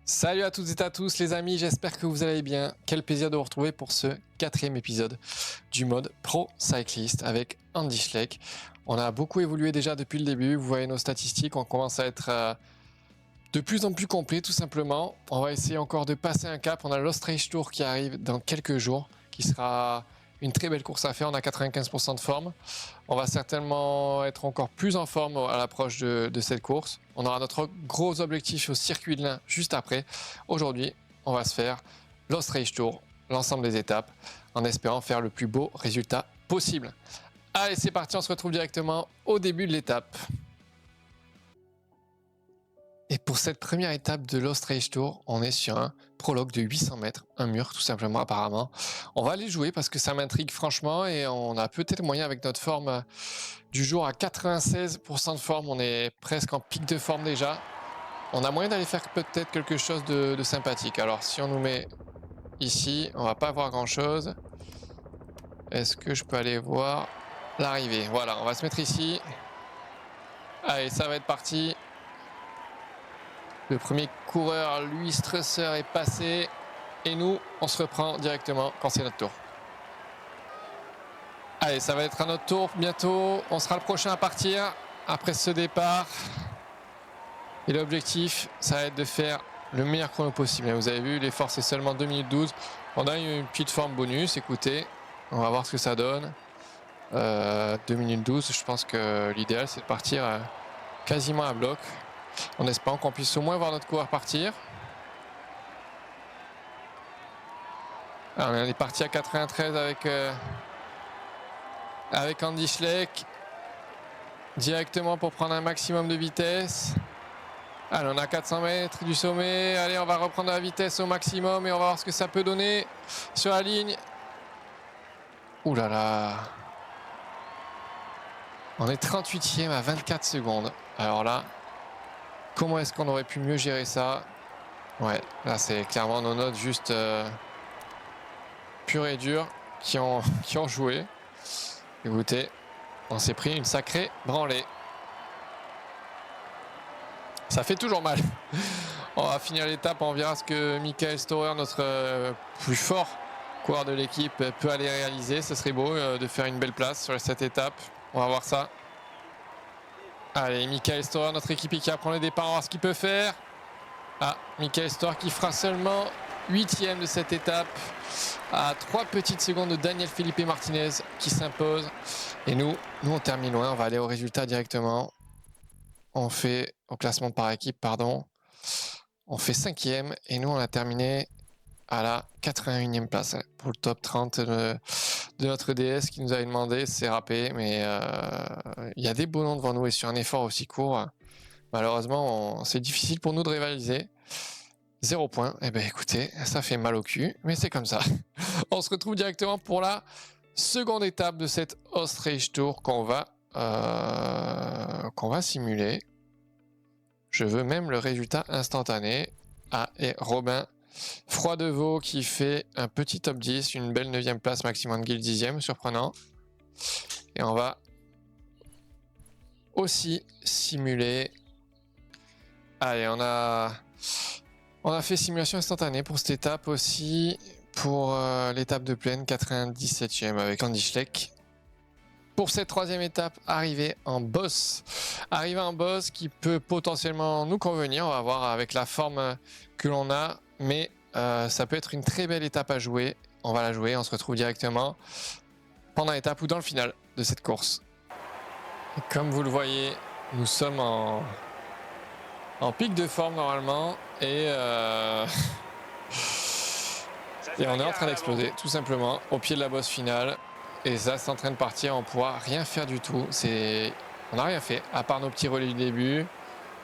Salut à toutes et à tous les amis, j'espère que vous allez bien. Quel plaisir de vous retrouver pour ce 4e épisode du mode Pro Cyclist avec Andy Schleck. On a beaucoup évolué déjà depuis le début, vous voyez nos statistiques, on commence à être de plus en plus complet tout simplement. On va essayer encore de passer un cap, on a l'Ostrich Tour qui arrive dans quelques jours, qui sera une très belle course à faire, on a 95% de forme. On va certainement être encore plus en forme à l'approche de cette course. On aura notre gros objectif au circuit de l'Ain juste après. Aujourd'hui, on va se faire l'Ostrich Tour, l'ensemble des étapes, en espérant faire le plus beau résultat possible. Allez, c'est parti, on se retrouve directement au début de l'étape. Et pour cette première étape de l'Ostrich Tour, on est sur un prologue de 800 mètres, un mur tout simplement apparemment. On va aller jouer parce que ça m'intrigue franchement et on a peut-être moyen avec notre forme du jour à 96% de forme, on est presque en pic de forme déjà. On a moyen d'aller faire peut-être quelque chose de sympathique. Alors si on nous met ici, on va pas voir grand chose. Est-ce que je peux aller voir l'arrivée? Voilà, on va se mettre ici. Allez, ça va être parti. Le premier coureur, Louis Strasser, est passé. Et nous, on se reprend directement quand c'est notre tour. Allez, ça va être à notre tour bientôt. On sera le prochain à partir après ce départ. Et l'objectif, ça va être de faire le meilleur chrono possible. Vous avez vu, l'effort, c'est seulement 2 minutes 12. On a une petite forme bonus. Écoutez, on va voir ce que ça donne. 2 minutes 12, je pense que l'idéal, c'est de partir quasiment à bloc. En espérant qu'on puisse au moins voir notre coureur partir. Alors, on est parti à 93 avec Andy Schleck. Directement pour prendre un maximum de vitesse. Allez, on a 400 mètres du sommet. Allez, on va reprendre la vitesse au maximum et on va voir ce que ça peut donner sur la ligne. Ouh là là. On est 38e à 24 secondes. Alors là, comment est-ce qu'on aurait pu mieux gérer ça? Ouais, là c'est clairement nos notes juste pures et dures qui ont joué. Écoutez, on s'est pris une sacrée branlée. Ça fait toujours mal. On va finir l'étape, on verra ce que Michael Storer, notre plus fort coureur de l'équipe, peut aller réaliser. Ce serait beau de faire une belle place sur cette étape. On va voir ça. Allez, Michael Storer, notre équipier qui apprend les départs, on va voir ce qu'il peut faire. Ah, Michael Storer qui fera seulement 8e de cette étape à 3 petites secondes de Daniel Felipe Martinez qui s'impose. Et nous on termine loin, on va aller au résultat directement. On fait au classement par équipe, pardon. On fait 5e et nous on a terminé à la 81e place pour le top 30 de notre DS qui nous avait demandé, c'est râpé, mais il y a des beaux noms devant nous et sur un effort aussi court, malheureusement c'est difficile pour nous de rivaliser. 0 point, et ben écoutez, ça fait mal au cul, mais c'est comme ça. On se retrouve directement pour la seconde étape de cette Ostrich Tour qu'on va simuler. Je veux même le résultat instantané. Ah, et Robin Froidevaux qui fait un petit top 10, une belle 9e place, Maximum Guild 10e, surprenant. Et on va aussi simuler. Allez, on a fait simulation instantanée pour cette étape aussi. Pour l'étape de plaine, 97e avec Andy Schleck. Pour cette 3e étape, arriver en boss qui peut potentiellement nous convenir. On va voir avec la forme que l'on a, mais ça peut être une très belle étape à jouer. On va la jouer, on se retrouve directement pendant l'étape ou dans le final de cette course. Et comme vous le voyez, nous sommes en pic de forme normalement et on est en train d'exploser tout simplement au pied de la bosse finale. Et ça, c'est en train de partir, on pourra rien faire du tout. On n'a rien fait, à part nos petits relais du début.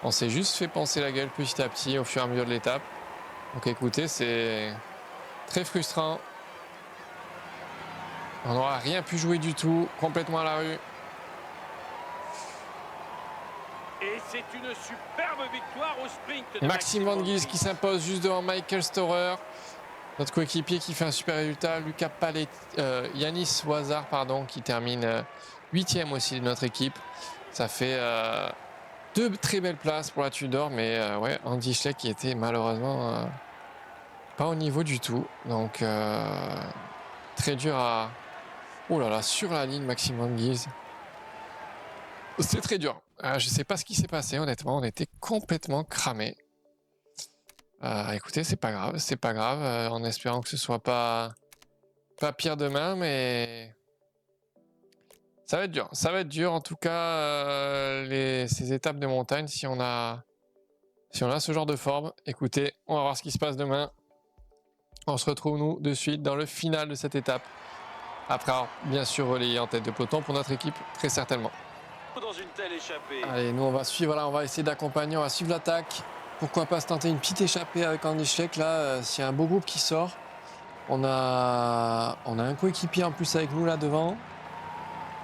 On s'est juste fait poncer la gueule petit à petit au fur et à mesure de l'étape. Donc écoutez, c'est très frustrant. On n'aura rien pu jouer du tout, complètement à la rue. Et c'est une superbe victoire au sprint de Maxime Van Gils qui s'impose juste devant Michael Storer. Notre coéquipier qui fait un super résultat, Lucas Palet, Yanis Wazar, qui termine 8e aussi de notre équipe. Ça fait Deux très belles places pour la Tudor, mais ouais, Andy Schleck qui était malheureusement pas au niveau du tout. Donc très dur à... Oh là là, sur la ligne, Maximum Guise. C'est très dur. Je sais pas ce qui s'est passé, honnêtement. On était complètement cramés. Écoutez, c'est pas grave, c'est pas grave. En espérant que ce soit pas pire demain, mais ça va être dur. Ça va être dur, en tout cas, ces étapes de montagne, si on a ce genre de forme. Écoutez, on va voir ce qui se passe demain. On se retrouve, nous, de suite dans le final de cette étape. Après avoir, bien sûr, relayé en tête de peloton pour notre équipe, très certainement. Dans une telle échappée. Allez, nous, on va suivre, là, on va essayer d'accompagner, on va suivre l'attaque. Pourquoi pas se tenter une petite échappée avec Andy Schleck, là, s'il y a un beau groupe qui sort. On a un coéquipier en plus avec nous, là, devant.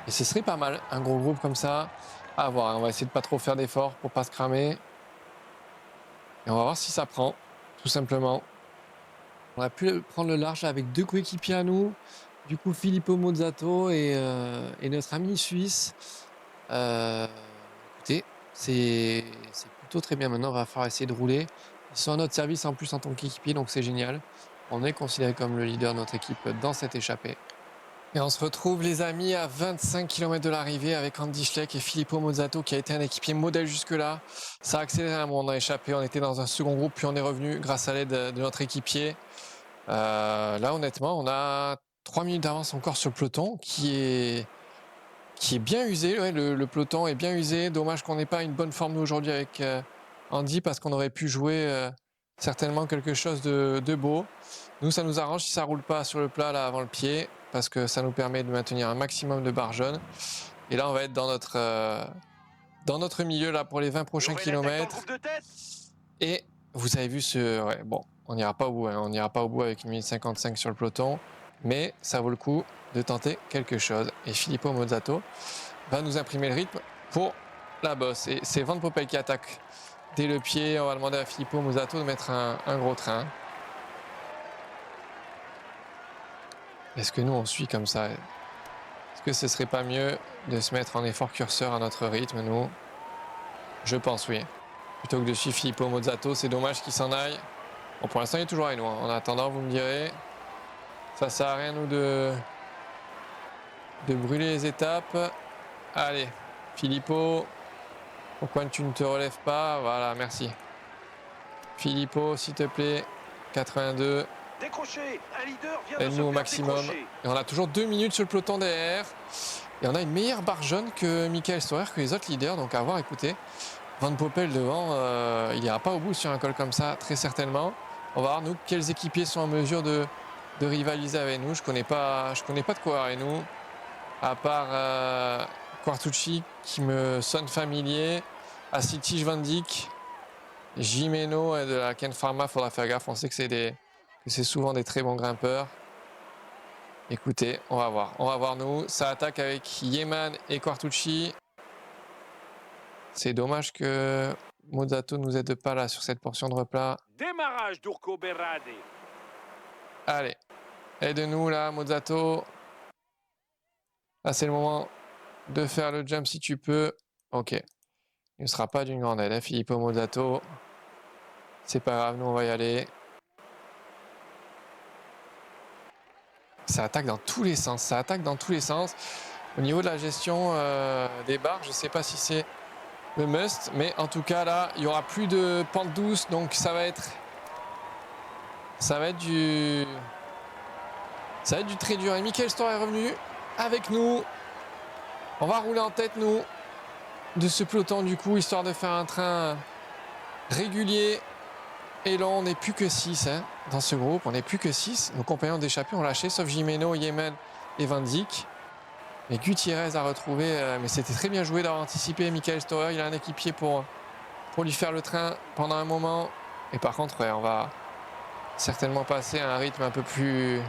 Et ce serait pas mal, un gros groupe comme ça. À voir, on va essayer de pas trop faire d'efforts pour pas se cramer. Et on va voir si ça prend, tout simplement. On a pu prendre le large avec deux coéquipiers à nous. Du coup, Filippo Mozzato et notre ami suisse. Écoutez, c'est plutôt très bien. Maintenant, on va falloir essayer de rouler. Ils sont à notre service en plus en tant qu'équipier, donc c'est génial. On est considéré comme le leader de notre équipe dans cette échappée. Et on se retrouve, les amis, à 25 km de l'arrivée avec Andy Schleck et Filippo Mozzato qui a été un équipier modèle jusque-là. Ça a accéléré un moment, on a échappé, on était dans un second groupe, puis on est revenu grâce à l'aide de notre équipier. Là, honnêtement, on a 3 minutes d'avance encore sur le peloton qui est bien usé. Ouais, le peloton est bien usé. Dommage qu'on n'ait pas une bonne forme nous aujourd'hui avec Andy parce qu'on aurait pu jouer certainement quelque chose de beau. Nous, ça nous arrange si ça roule pas sur le plat là avant le pied parce que ça nous permet de maintenir un maximum de barres jaunes. Et là, on va être dans notre milieu là pour les 20 prochains kilomètres. Et vous avez vu ouais, bon, on n'ira pas au bout, hein, on n'ira pas au bout avec 1 minute 55 sur le peloton, mais ça vaut le coup de tenter quelque chose. Et Filippo Mozzato va nous imprimer le rythme pour la bosse. Et c'est Van Poppel qui attaque dès le pied. On va demander à Filippo Mozzato de mettre un gros train. Est-ce que nous on suit comme ça? Est-ce que ce serait pas mieux de se mettre en effort curseur à notre rythme, nous? Je pense oui. Plutôt que de suivre Filippo Mozzato, c'est dommage qu'il s'en aille. Bon, pour l'instant, il est toujours avec nous. Hein. En attendant, vous me direz, ça sert à rien, nous, de brûler les étapes. Allez, Filippo, pourquoi tu ne te relèves pas? Voilà, merci. Filippo, s'il te plaît, 82. Décroché, un leader vient Aide-nous au maximum. Et on a toujours 2 minutes sur le peloton derrière. Et on a une meilleure barre jaune que Michael Storer, que les autres leaders. Donc à voir, écoutez. Van Poppel devant, il n'ira pas au bout sur un col comme ça, très certainement. On va voir, nous, quels équipiers sont en mesure de rivaliser avec nous. Je connais pas de coureur avec nous, à part Quartucci, qui me sonne familier. Asitij Van Dijk, Jimeno et de la Ken Pharma, faudra faire gaffe. On sait que c'est souvent des très bons grimpeurs. Écoutez, on va voir nous. Ça attaque avec Yeman et Quartucci. C'est dommage que Mozzato ne nous aide pas là sur cette portion de replat. Démarrage d'Urco Berrade. Allez, aide-nous là, Mozzato. Là, c'est le moment de faire le jump si tu peux. Ok. Il ne sera pas d'une grande aide, hein, Filippo Mozzato. C'est pas grave, nous on va y aller. Ça attaque dans tous les sens. Au niveau de la gestion des barres, je ne sais pas si c'est le must, mais en tout cas là, il y aura plus de pente douce, donc ça va être du très dur. Et Michael Storer est revenu avec nous. On va rouler en tête, nous, de ce peloton du coup, histoire de faire un train régulier. Et là, on n'est plus que 6 hein, dans ce groupe. On n'est plus que 6. Nos compagnons d'échappée ont lâché, sauf Jimeno, Yemen et Van Dijk. Et Gutiérrez a retrouvé, mais c'était très bien joué d'avoir anticipé Michael Storer. Il a un équipier pour lui faire le train pendant un moment. Et par contre, ouais, on va certainement passer à un rythme un peu plus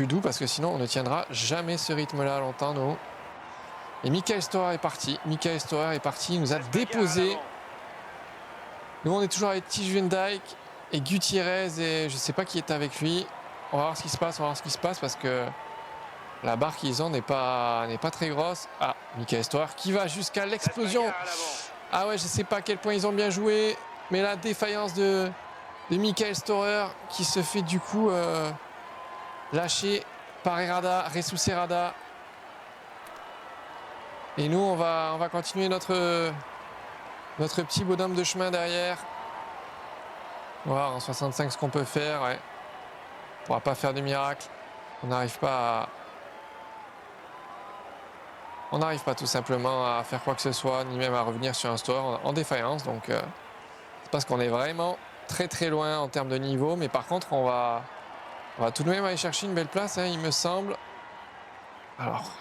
doux, parce que sinon on ne tiendra jamais ce rythme-là longtemps, nous. Et Michael Storer est parti. Il nous a déposé. Nous, on est toujours avec Tij Van Dijk et Gutiérrez et je ne sais pas qui est avec lui. On va voir ce qui se passe, parce que La barre qu'ils ont n'est pas très grosse. Ah, Michael Storer qui va jusqu'à La l'explosion. bagarre à l'avant. Ah ouais, je sais pas à quel point ils ont bien joué, mais la défaillance de Michael Storer qui se fait du coup lâcher par Jesus Serrada. Et nous, on va continuer notre petit bonhomme de chemin derrière. On va voir en 65 ce qu'on peut faire. Ouais. On pourra pas faire de miracle. On n'arrive pas tout simplement à faire quoi que ce soit, ni même à revenir sur un store en défaillance. Donc c'est parce qu'on est vraiment très très loin en termes de niveau. Mais par contre, on va tout de même aller chercher une belle place, hein, il me semble. Alors,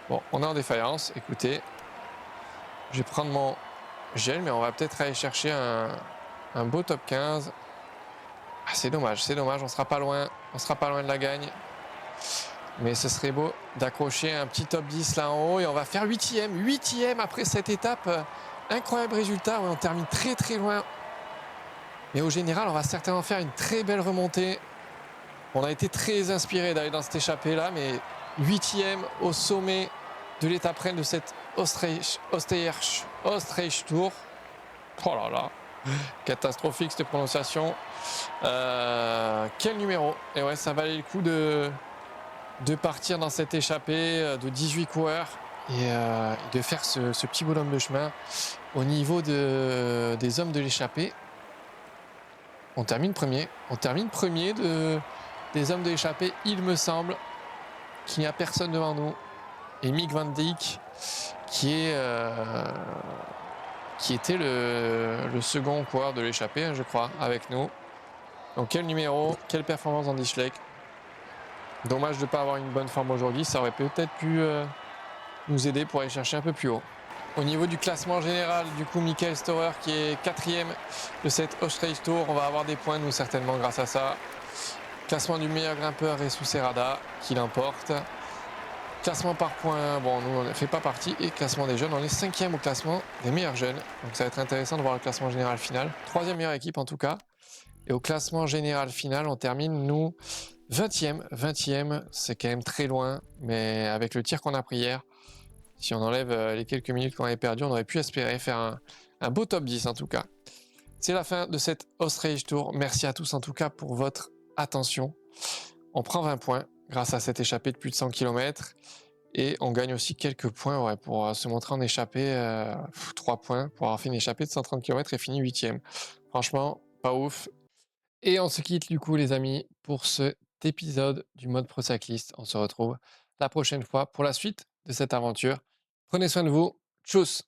bon, on est en défaillance. Écoutez, je vais prendre mon gel, mais on va peut-être aller chercher un beau top 15. Ah, c'est dommage, on sera pas loin de la gagne. Mais ce serait beau d'accrocher un petit top 10 là en haut et on va faire huitième après cette étape. Incroyable résultat, ouais, on termine très très loin. Mais au général, on va certainement faire une très belle remontée. On a été très inspiré d'aller dans cette échappée là, mais huitième au sommet de l'étape reine de cette Österreich Tour. Oh là là, catastrophique cette prononciation. Quel numéro! Et ouais, ça valait le coup de partir dans cette échappée de 18 coureurs et de faire ce petit bonhomme de chemin. Au niveau des hommes de l'échappée, on termine premier. Des hommes de l'échappée, il me semble qu'il n'y a personne devant nous. Et Mick Van Dijk, qui était le second coureur de l'échappée, hein, je crois, avec nous. Donc quel numéro, quelle performance dans Schleck. Dommage de ne pas avoir une bonne forme aujourd'hui, ça aurait peut-être pu nous aider pour aller chercher un peu plus haut. Au niveau du classement général, du coup, Michael Storer qui est 4e de cette Österreich Tour. On va avoir des points, nous, certainement, grâce à ça. Classement du meilleur grimpeur, Jesus Serrada, qui l'emporte. Classement par points, bon, nous, on ne fait pas partie. Et classement des jeunes, on est 5e au classement des meilleurs jeunes. Donc, ça va être intéressant de voir le classement général final. 3e meilleure équipe, en tout cas. Et au classement général final, on termine, nous, 20e. C'est quand même très loin. Mais avec le tir qu'on a pris hier, si on enlève les quelques minutes qu'on avait perdues, on aurait pu espérer faire un beau top 10 en tout cas. C'est la fin de cette Österreich Tour. Merci à tous en tout cas pour votre attention. On prend 20 points grâce à cette échappée de plus de 100 km. Et on gagne aussi quelques points pour se montrer en échappée. 3 points pour avoir fait une échappée de 130 km et fini 8e. Franchement, pas ouf. Et on se quitte du coup les amis pour cet épisode du mode Pro Cycliste. On se retrouve la prochaine fois pour la suite de cette aventure. Prenez soin de vous. Tchuss!